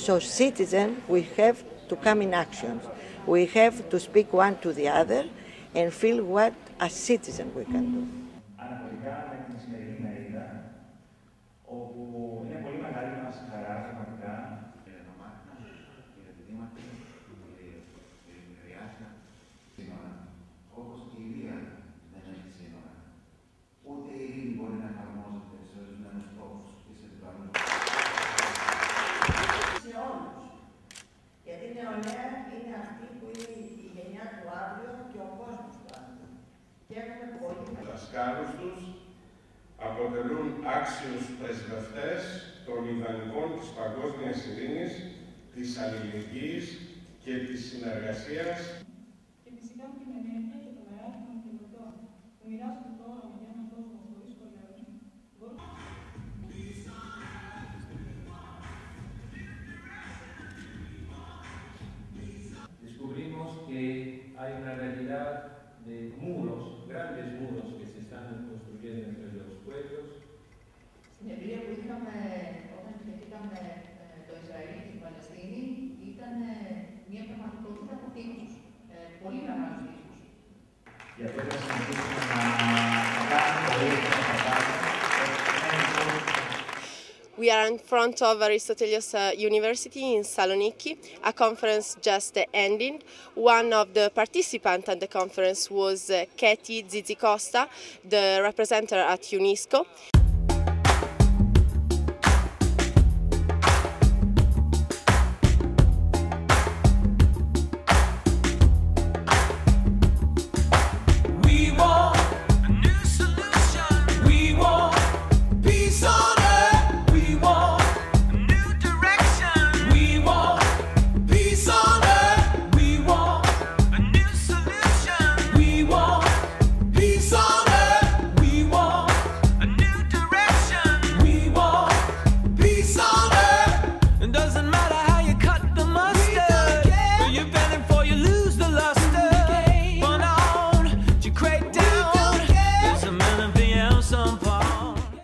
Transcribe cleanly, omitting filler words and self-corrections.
So citizens, we have to come in action. We have to speak one to the other and feel what as citizens we can do. Αναφορικά με την σημερινή μερίδα, όπου είναι πολύ μεγάλη μας χαρά πραγματικά. Όπως και η Λία δεν έχει σύνορα. Ούτε η ειρήνη μπορεί να εφαρμόζεται σε ορισμένους τόπους και σε διπλανούς. Σε όλους. Γιατί η νεολαία είναι αυτή που είναι η γενιά του αύριο και ο κόσμος του αύριο. Και έχουμε πολύ. Οι δασκάλους τους αποτελούν άξιους πρεσβευτές των ιδανικών της παγκόσμιας ειρήνης, της αλληλεγγύης και της συνεργασίας. Και φυσικά με την ενέργεια και το μεράκι των φοιτητών που μοιράζονται το όραμα για έναν κόσμο χωρίς πολέμους. Descubrimos que hay una realidad de muros, grandes muros que se están construyendo entre los pueblos. Στην εμπειρία που είχαμε όταν επισκεφτήκαμε το Ισραήλ και την Παλαιστίνη, ήταν μια πραγματικότητα από τείχους, πολύ μεγάλους τείχους. Για αυτό θα συνεχίσουμε να κάνουμε το ίδιο να κάνουμε. We are in front of Aristotelios University in Saloniki, a conference just ending. One of the participants at the conference was Katie Zizicosta, the representative at UNESCO.